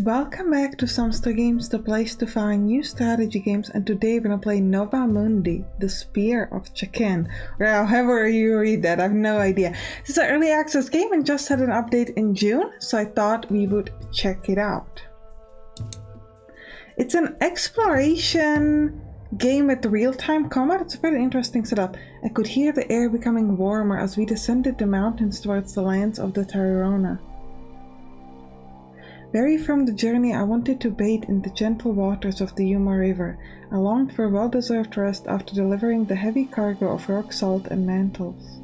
Welcome back to Sampstra Games, the place to find new strategy games, and today we're gonna play Novamundi, the Spear of Chaquén, or however you read that, I have no idea. This is an early access game and just had an update in June, so I thought we would check it out. It's an exploration game with real-time combat. It's a very interesting setup. I could hear the air becoming warmer as we descended the mountains towards the lands of the Tairona. Weary from the journey, I wanted to bathe in the gentle waters of the Yuma River. I longed for well-deserved rest after delivering the heavy cargo of rock salt and mantles.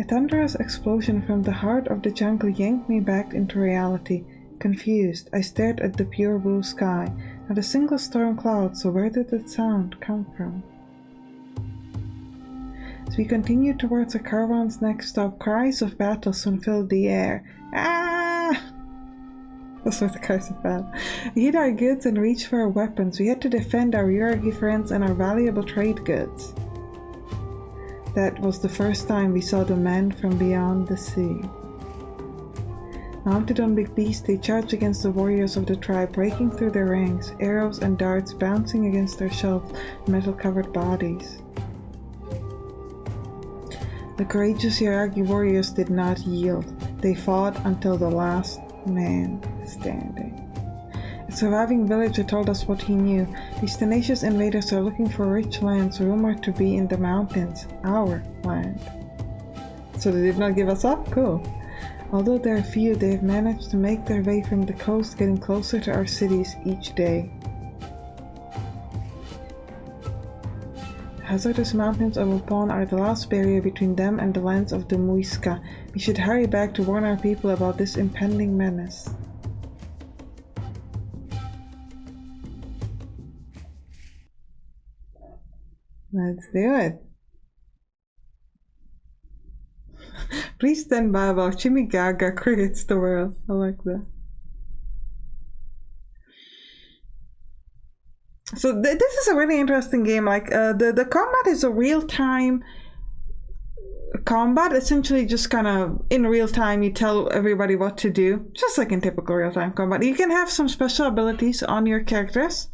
A thunderous explosion from the heart of the jungle yanked me back into reality. Confused, I stared at the pure blue sky. Not a single storm cloud, so where did that sound come from? As we continued towards the caravan's next stop, cries of battle soon filled the air. Ah! Those were the cries of battle. We hid our goods and reached for our weapons. We had to defend our Yuragi friends and our valuable trade goods. That was the first time we saw the men from beyond the sea. Mounted on big beasts, they charged against the warriors of the tribe, breaking through their ranks, arrows and darts bouncing against their shelved, metal-covered bodies. The courageous Yuragi warriors did not yield. They fought until the last man standing. A surviving villager told us what he knew. These tenacious invaders are looking for rich lands rumored to be in the mountains. Our land. So they did not give us up? Cool. Although they are few, they have managed to make their way from the coast, getting closer to our cities each day. The hazardous mountains of Upon are the last barrier between them and the lands of the Muisca. We should hurry back to warn our people about this impending menace. Let's do it. Please stand by while Jimmy Gaga creates the world. I like that. So this is a really interesting game. Like the combat is a real-time combat. Essentially, just kind of in real time, you tell everybody what to do, just like in typical real-time combat. You can have some special abilities on your characters.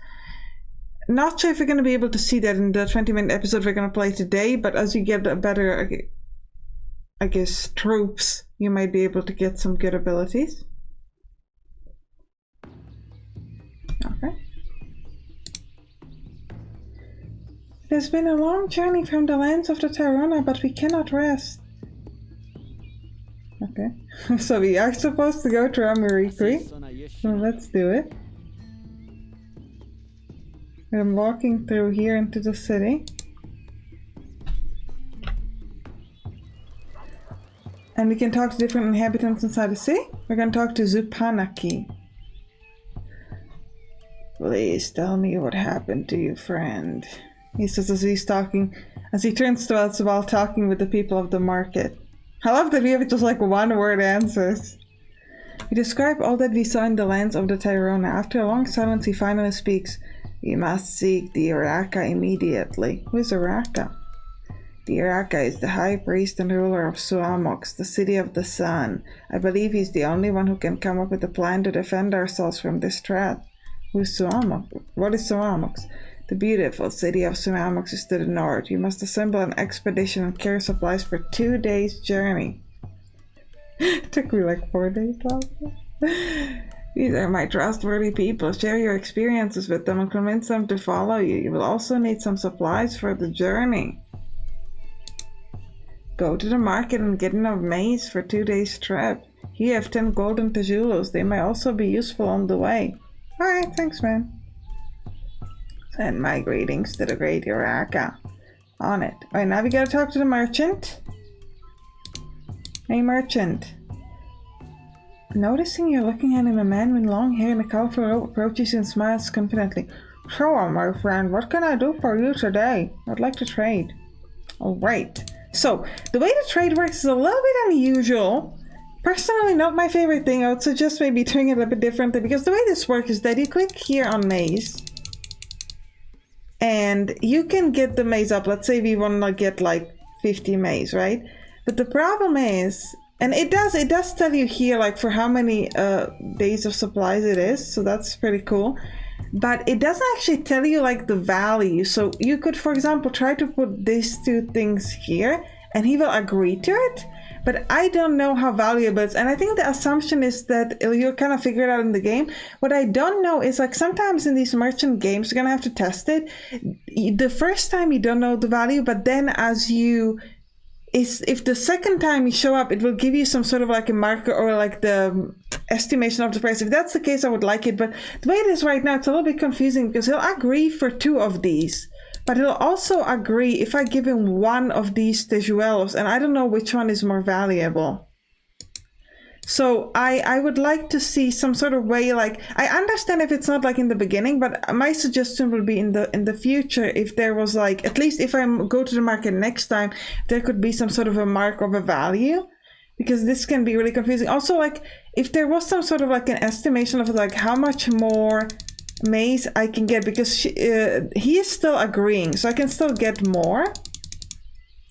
Not sure if you're going to be able to see that in the 20-minute episode we're going to play today, but as you get a better, I guess, troops, you might be able to get some good abilities. Okay. It has been a long journey from the lands of the Tairona, but we cannot rest. Okay. So we are supposed to go to Amarikri. So let's do it. I'm walking through here into the city. And we can talk to different inhabitants inside the city. We're going to talk to Zupanaki. Please tell me what happened to you, friend. He says as he's talking, as he turns to us while talking with the people of the market. I love that we have just like one-word answers. We describe all that we saw in the lands of the Tairona. After a long silence, he finally speaks. We must seek the Uraka immediately. Who is Uraka? The Uraka is the high priest and ruler of Suamox, the city of the sun. I believe he's the only one who can come up with a plan to defend ourselves from this threat. Who is Suamox? What is Suamox? The beautiful city of Suamox is to the north. You must assemble an expedition and carry supplies for 2 days' journey. It took me like 4 days also. These are my trustworthy people. Share your experiences with them and convince them to follow you. You will also need some supplies for the journey. Go to the market and get enough maize for 2 days' trip. Here you have 10 golden tajulus. They may also be useful on the way. Alright, thanks man. Send my greetings to the great Uraka. On it. Alright, now we gotta talk to the merchant. Hey merchant. Noticing you're looking at him, a man with long hair and a colorful robe approaches you and smiles confidently. So, my friend, what can I do for you today? I'd like to trade. Alright. So, the way the trade works is a little bit unusual. Personally, not my favorite thing. I would suggest maybe doing it a bit differently, because the way this works is that you click here on maize. And you can get the maize up. Let's say we want to get like 50 maize, right? But the problem is And it does tell you here like for how many days of supplies it is, so that's pretty cool. But it doesn't actually tell you like the value. So you could, for example, try to put these two things here and he will agree to it. But I don't know how valuable it is. And I think the assumption is that you'll kind of figure it out in the game. What I don't know is like sometimes in these merchant games, you're going to have to test it. The first time you don't know the value, but then as you... if the second time you show up, it will give you some sort of like a marker or like the estimation of the price. If that's the case, I would like it. But the way it is right now, it's a little bit confusing because he'll agree for 2 of these. But he'll also agree if I give him 1 of these tejuelos, and I don't know which one is more valuable. So I would like to see some sort of way, like, I understand if it's not like in the beginning, but my suggestion will be in the future, if there was like, at least if I go to the market next time, there could be some sort of a mark of a value, because this can be really confusing. Also, like, if there was some sort of like an estimation of like how much more maize I can get, because he is still agreeing, so I can still get more.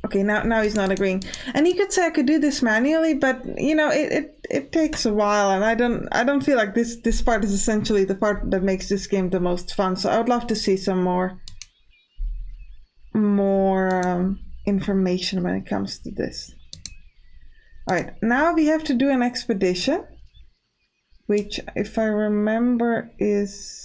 Okay, now he's not agreeing. And you could say I could do this manually, but you know, it takes a while, and I don't feel like this part is essentially the part that makes this game the most fun. So I would love to see some more information when it comes to this. All right, now we have to do an expedition, which, if I remember, is...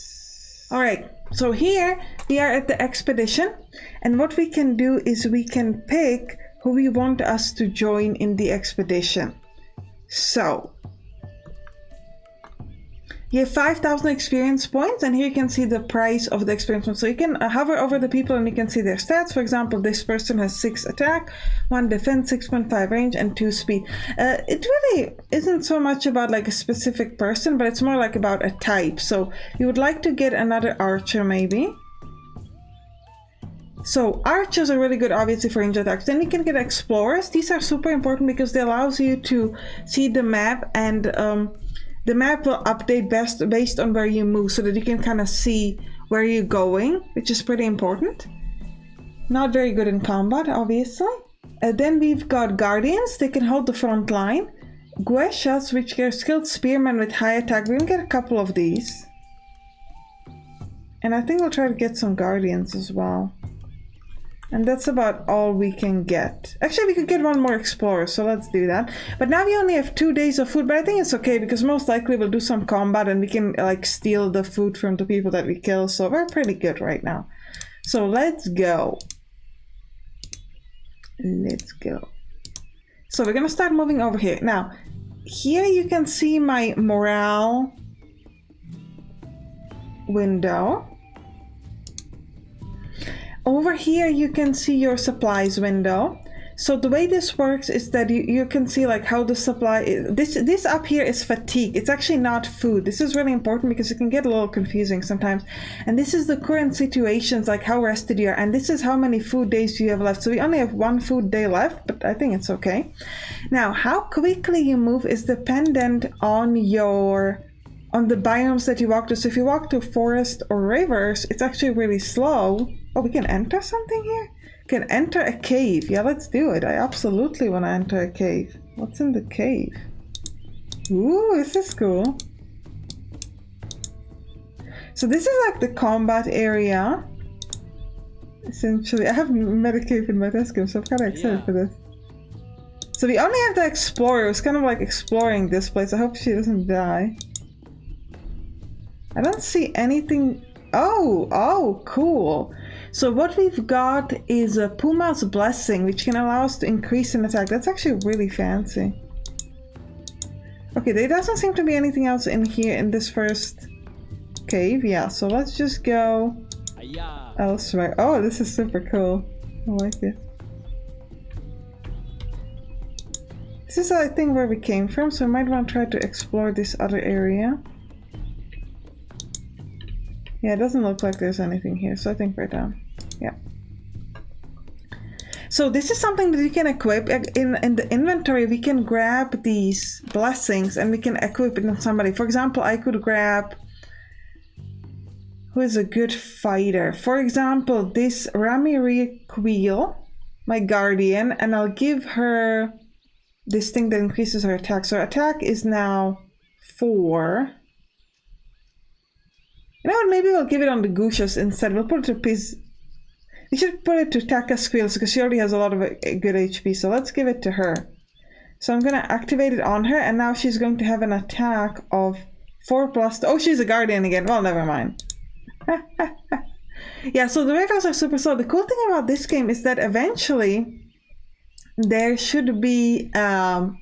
All right, so here we are at the expedition, and what we can do is we can pick who we want us to join in the expedition. So you have 5,000 experience points, and here you can see the price of the experience points. So you can hover over the people and you can see their stats. For example, this person has 6 attack, 1 defense, 6.5 range, and 2 speed. It really isn't so much about like a specific person, but it's more like about a type. So you would like to get another archer maybe. So archers are really good, obviously, for range attacks. Then you can get explorers. These are super important because they allows you to see the map, and the map will update based on where you move, so that you can kind of see where you're going, which is pretty important. Not very good in combat, obviously. Then we've got guardians. They can hold the front line. Gueshas, which are skilled spearmen with high attack. We can get a couple of these. And I think we'll try to get some guardians as well. And that's about all we can get. Actually, we could get 1 more explorer, so let's do that. But now we only have 2 days of food, but I think it's okay because most likely we'll do some combat and we can like steal the food from the people that we kill. So we're pretty good right now. So let's go. Let's go. So we're gonna start moving over here. Now, here you can see my morale window. Over here you can see your supplies window. So the way this works is that you can see like how the supply is. This up here is fatigue. It's actually not food. This is really important because it can get a little confusing sometimes. And this is the current situations, like how rested you are, and this is how many food days you have left. So we only have 1 food day left, but I think it's okay. Now, how quickly you move is dependent on the biomes that you walk to. So if you walk to forest or rivers, it's actually really slow. Oh, we can enter something here? We can enter a cave. Yeah, let's do it. I absolutely want to enter a cave. What's in the cave? Ooh, this is cool. So this is like the combat area. Essentially, I have met a cave in my desk, so I'm kind of excited for this. So we only have the explorer. It's kind of like exploring this place. I hope she doesn't die. I don't see anything. Oh, cool. So what we've got is a Puma's Blessing, which can allow us to increase an attack. That's actually really fancy. Okay, there doesn't seem to be anything else in here in this first cave. Yeah, so let's just go elsewhere. Oh, this is super cool. I like this. This is, I think, where we came from, so I might want to try to explore this other area. Yeah, it doesn't look like there's anything here, so I think we're done. Yeah. So this is something that we can equip. In the inventory, we can grab these blessings and we can equip it on somebody. For example, I could grab... Who is a good fighter? For example, this Ramiriquil, my guardian, and I'll give her this thing that increases her attack. So attack is now 4. You know what, maybe we'll give it on the Gushas instead. We'll put it to Piz. We should put it to Taka Squeals because she already has a lot of good HP. So let's give it to her. So I'm going to activate it on her, and now she's going to have an attack of 4+. Oh, she's a Guardian again. Well, never mind. Yeah, so the rivers are super slow. The cool thing about this game is that eventually there should be an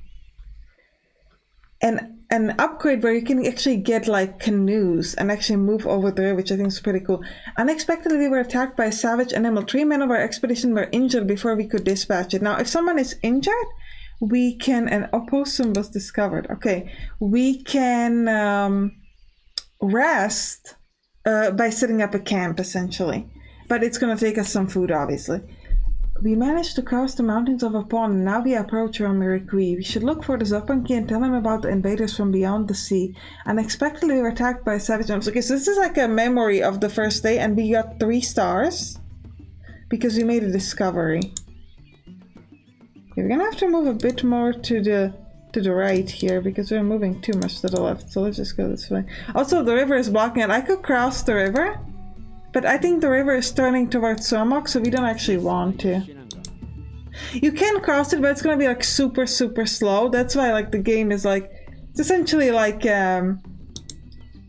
upgrade where you can actually get like canoes and actually move over there, which I think is pretty cool. Unexpectedly, we were attacked by a savage animal. 3 men of our expedition were injured before we could dispatch it. Now, if someone is injured, we can, an opossum was discovered. Okay, we can rest by setting up a camp, essentially. But it's going to take us some food, obviously. We managed to cross the mountains of a pond, and now we approach Ramirikui. We should look for the Zopanki and tell him about the invaders from beyond the sea. Unexpectedly, we were attacked by savage animals. Okay, so this is like a memory of the first day, and we got 3 stars because we made a discovery. Okay, we're gonna have to move a bit more to the right here because we're moving too much to the left. So let's just go this way. Also, the river is blocking it. I could cross the river, but I think the river is turning towards Somok, so we don't actually want to. You can cross it, but it's gonna be like super, super slow. That's why like the game is like, it's essentially like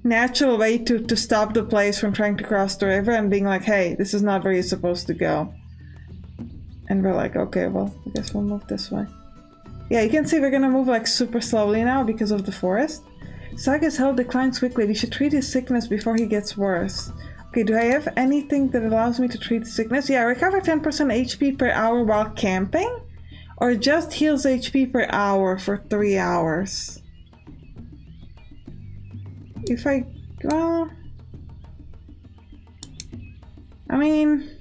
natural way to stop the players from trying to cross the river and being like, hey, this is not where you're supposed to go. And we're like, okay, well, I guess we'll move this way. Yeah, you can see we're gonna move like super slowly now because of the forest. Saga's health declines quickly. We should treat his sickness before he gets worse. Okay, do I have anything that allows me to treat sickness? Yeah, recover 10% HP per hour while camping, or just heals HP per hour for 3 hours. If I, well, I mean,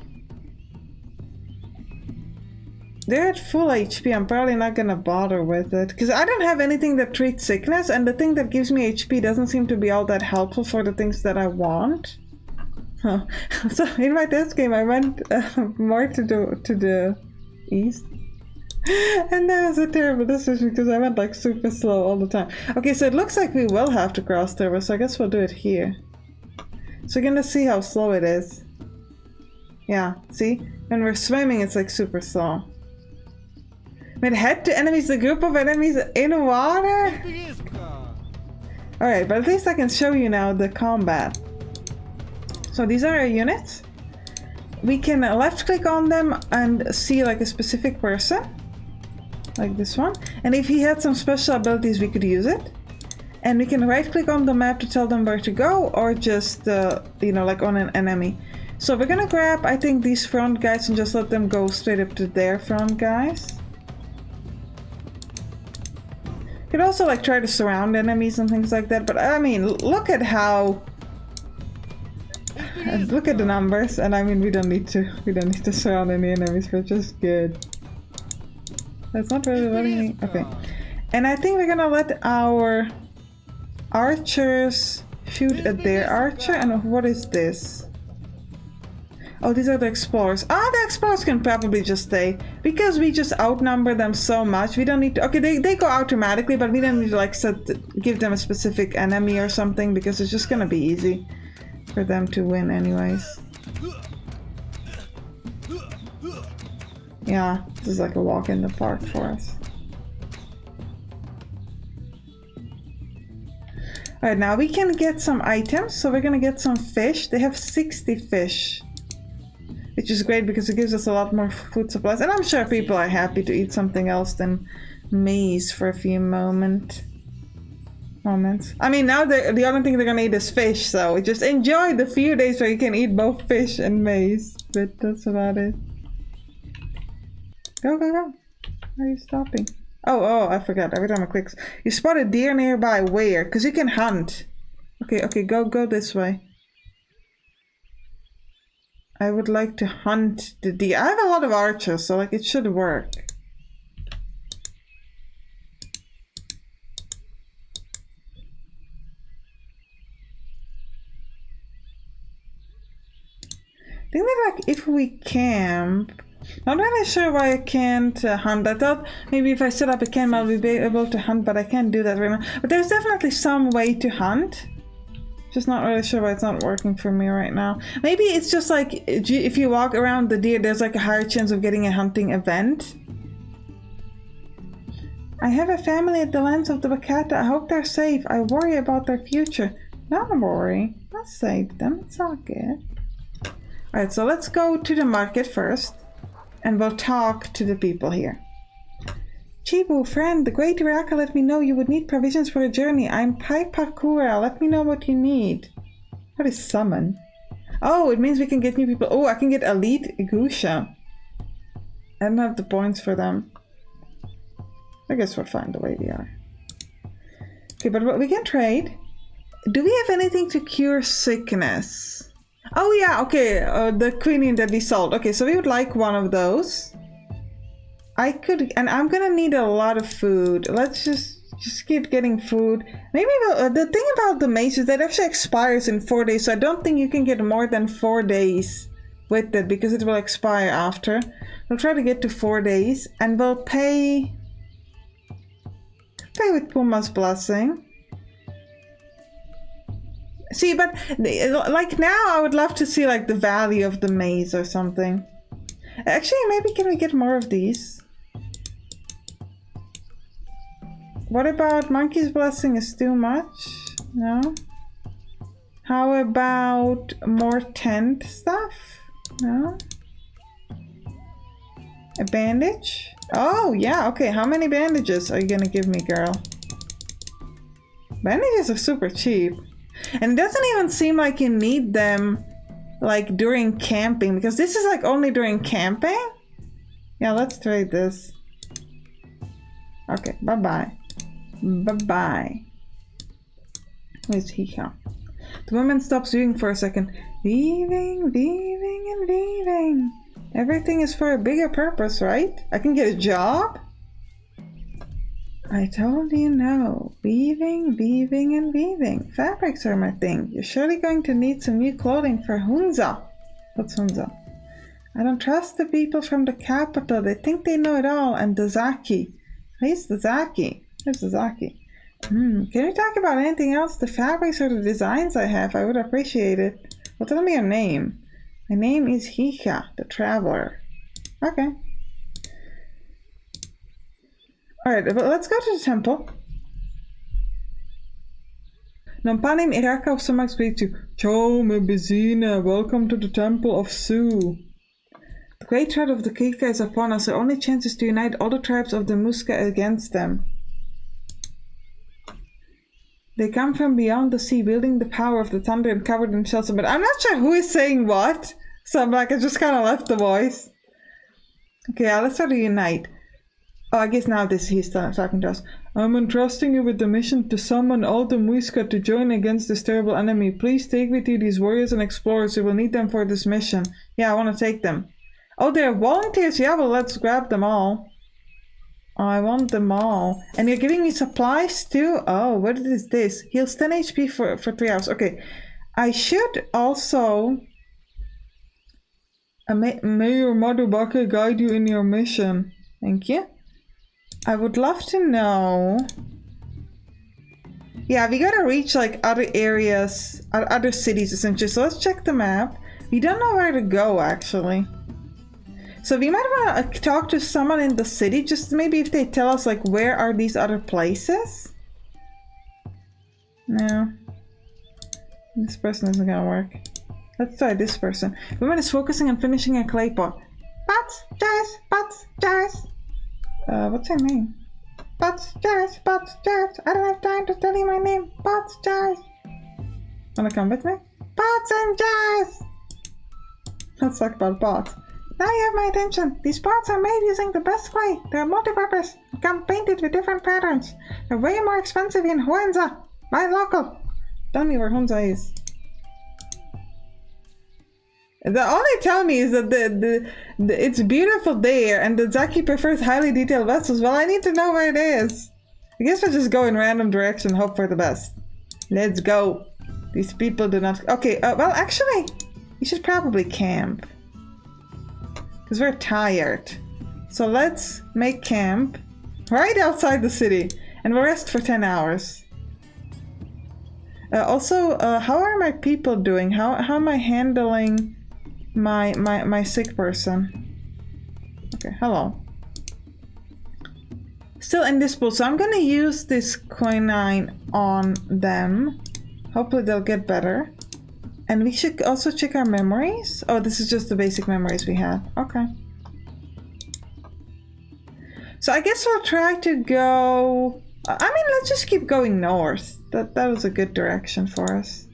they're at full HP. I'm probably not gonna bother with it because I don't have anything that treats sickness, and the thing that gives me HP doesn't seem to be all that helpful for the things that I want. Huh. So in my test game, I went more to the east, and that was a terrible decision because I went like super slow all the time. Okay, so it looks like we will have to cross the river, so I guess we'll do it here. So you're gonna see how slow it is. Yeah, see? When we're swimming, it's like super slow. With head to enemies, the group of enemies in water? Alright, but at least I can show you now the combat. So these are our units. We can left click on them and see like a specific person. Like this one. And if he had some special abilities, we could use it. And we can right click on the map to tell them where to go, or just, you know, like on an enemy. So we're gonna grab, I think, these front guys and just let them go straight up to their front guys. You could also like try to surround enemies and things like that, but I mean, look at how... Look at the numbers, and I mean, we don't need to surround any enemies. We're just good. That's not really letting me. Okay, and I think we're gonna let our archers shoot at their archer. And what is this? Oh, these are the explorers. Ah, the explorers can probably just stay because we just outnumber them so much. We don't need to. Okay, they go automatically, but we don't need to like give them a specific enemy or something because it's just gonna be easy for them to win anyways. Yeah, this is like a walk in the park for us. Alright, now we can get some items, so we're gonna get some fish. They have 60 fish, which is great because it gives us a lot more food supplies, and I'm sure people are happy to eat something else than maize for a few moments. I mean, now the only thing they're gonna eat is fish, so just enjoy the few days where you can eat both fish and maize. But that's about it. Go, go, go. Why are you stopping? Oh, I forgot. Every time I click... You spot a deer nearby. Where? Because you can hunt. Okay, go this way. I would like to hunt the deer. I have a lot of archers, so like it should work. I think that like if we camp, Not really sure why I can't hunt. I thought maybe if I set up a camp I'll be able to hunt, but I can't do that right now. But there's definitely some way to hunt. Just not really sure why it's not working for me right now. Maybe it's just like if you walk around the deer, there's like a higher chance of getting a hunting event. I have a family at the lands of the Bacata. I hope they're safe. I worry about their future. Don't worry. I'll save them. It's all good. Alright, so let's go to the market first. And we'll talk to the people here. Chibu, friend, the great Iraka let me know you would need provisions for a journey. I'm Paipakura. Let me know what you need. What is summon? Oh, it means we can get new people. Oh, I can get elite Gusha. I don't have the points for them. I guess we'll find the way we are. Okay, but we can trade. Do we have anything to cure sickness? Oh yeah, okay, the quinine that we sold. Okay, so we would like one of those. I could, and I'm gonna need a lot of food. Let's just keep getting food. Maybe the thing about the mace is that it actually expires in 4 days, so I don't think you can get more than 4 days with it because it will expire after. We'll try to get to 4 days, and we'll pay with Puma's blessing. See, but like now I would love to see like the value of the maze or something. Actually, maybe can we get more of these? What about Monkey's blessing is too much? No? How about more tent stuff? No? A bandage? Oh, yeah, okay. How many bandages are you gonna give me, girl? Bandages are super cheap. And it doesn't even seem like you need them, like, during camping. Because this is, like, only during camping? Yeah, let's trade this. Okay, bye-bye. Bye-bye. Where's Hika? The woman stops weaving for a second. Weaving, weaving, and weaving. Everything is for a bigger purpose, right? I can get a job? I told you no. Weaving, weaving, and weaving. Fabrics are my thing. You're surely going to need some new clothing for Hunza. What's Hunza? I don't trust the people from the capital. They think they know it all. And the Zaki. Where's the Zaki? Where's the Zaki? Can we talk about anything else? The fabrics or the designs I have? I would appreciate it. Well, tell me your name. My name is Hika, the Traveler. Okay. Alright, but let's go to the temple. Nampanim Iraka of Sumax greets you. Ciao, Mebizina. Welcome to the temple of Su. The great threat of the Kika is upon us. Our only chance is to unite all the tribes of the Muska against them. They come from beyond the sea, wielding the power of the thunder and cover themselves. But I'm not sure who is saying what. So I'm like, I just kind of left the voice. Okay, yeah, let's try to unite. Oh, I guess now he's talking to us. I'm entrusting you with the mission to summon all the Muisca to join against this terrible enemy. Please take with you these warriors and explorers. You will need them for this mission. Yeah, I want to take them. Oh, they're volunteers. Yeah, well, let's grab them all. Oh, I want them all. And you're giving me supplies too? Oh, what is this? Heals 10 HP for 3 hours. Okay. I should also... May your Madubaka guide you in your mission. Thank you. I would love to know... Yeah, we gotta reach like other areas, other cities essentially. So let's check the map. We don't know where to go actually. So we might want to talk to someone in the city, just maybe if they tell us like where are these other places. No. This person isn't gonna work. Let's try this person. The woman is focusing on finishing a clay pot. Pots, jars. What's her name? Pots, jars. I don't have time to tell you my name. Pots, jars. Wanna come with me? Pots and jars! Let's talk about pots. Now you have my attention. These pots are made using the best clay. They're multi-purpose. You can paint it with different patterns. They're way more expensive in Huenza. Buy local. Tell me where Huenza is. All they tell me is that it's beautiful there and that Zaki prefers highly detailed vessels. Well, I need to know where it is. I guess we'll just go in random direction, hope for the best. Let's go. These people do not... Okay, well, actually, we should probably camp. because we're tired. So let's make camp right outside the city and we'll rest for 10 hours. Also, how are my people doing? How am I handling my sick person? Okay, hello. Still indisposed, so I'm gonna use this quinine on them. Hopefully they'll get better. And we should also check our memories. Oh, this is just the basic memories we had. Okay. So I guess we'll try to go... I mean, let's just keep going north. That was a good direction for us.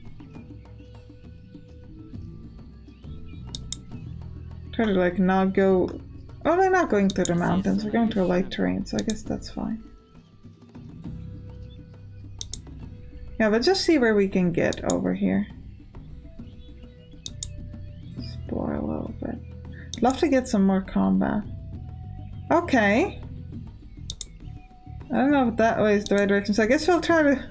Try to like not go... Well, we're not going through the mountains. We're going through light terrain, so I guess that's fine. Yeah, but just see where we can get over here. Explore a little bit. Love to get some more combat. Okay. I don't know if that way is the right direction, so I guess we'll try to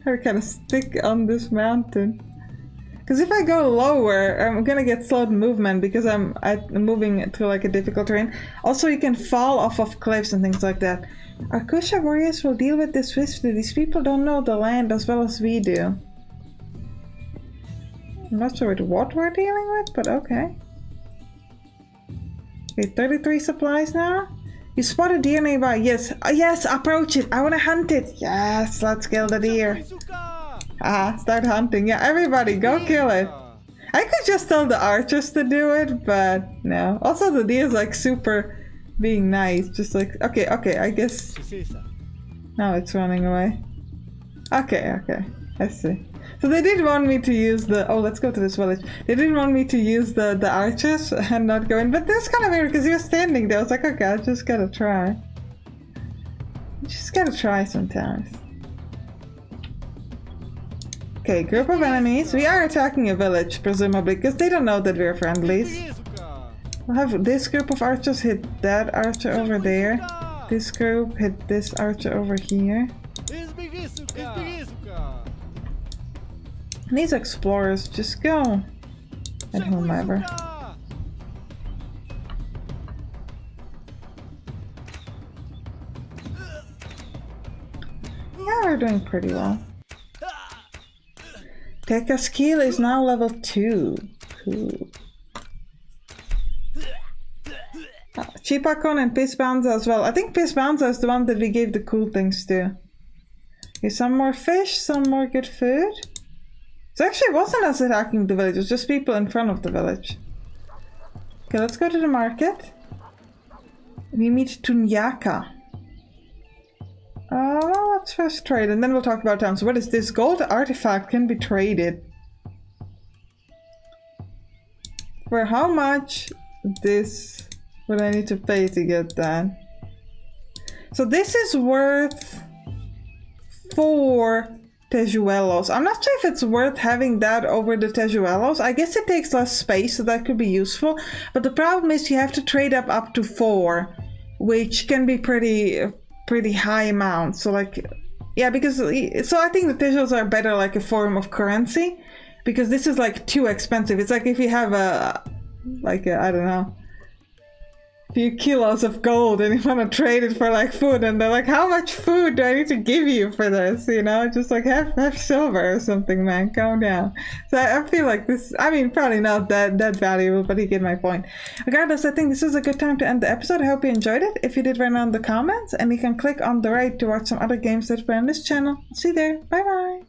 kind of stick on this mountain. Because if I go lower, I'm gonna get slowed movement because I'm moving through like a difficult terrain. Also, you can fall off of cliffs and things like that. Our Kusha warriors will deal with this swiftly. These people don't know the land as well as we do. I'm not sure what we're dealing with, but okay. Okay, 33 supplies now. You spot a deer nearby. Yes, yes, approach it. I want to hunt it. Yes, let's kill the deer. Ah, start hunting. Yeah, everybody, go kill it. I could just tell the archers to do it, but no. Also, the deer is like super being nice. Just like, okay, I guess. Now it's running away. Okay, I see. So they did want me to use the... Oh, let's go to this village. They didn't want me to use the archers and not go in. But that's kind of weird because he was standing there. I was like, okay, I just gotta try. Just gotta try sometimes. Okay, group of enemies. We are attacking a village, presumably, because they don't know that we're friendlies. We'll have this group of archers hit that archer over there. This group hit this archer over here. And these explorers just go at whomever. Yeah, we're doing pretty well. Tekka's skill is now level 2. Cool. Chipakon and Pisbanza as well. I think Pisbanza is the one that we gave the cool things to. Okay, some more fish, some more good food. So actually it wasn't us attacking the village, it was just people in front of the village. Okay, let's go to the market. We meet Tunyaka. Well, let's first trade and then we'll talk about town. So what is this? Gold artifact can be traded. For how much this would I need to pay to get that? So this is worth 4 Tejuelos. I'm not sure if it's worth having that over the Tejuelos. I guess it takes less space, so that could be useful. But the problem is you have to trade up to 4, which can be pretty high amount. So like, yeah, because so I think the Tejuelos are better like a form of currency, because this is like too expensive. It's like if you have I don't know, few kilos of gold and you want to trade it for like food, and they're like, how much food do I need to give you for this, you know? Just like have silver or something, man, calm down. So I feel like this, I mean, probably not that valuable, but you get my point. Regardless, I think this is a good time to end the episode. I hope you enjoyed it. If you did, write down the comments, and you can click on the right to watch some other games that play on this channel. See you there. Bye bye.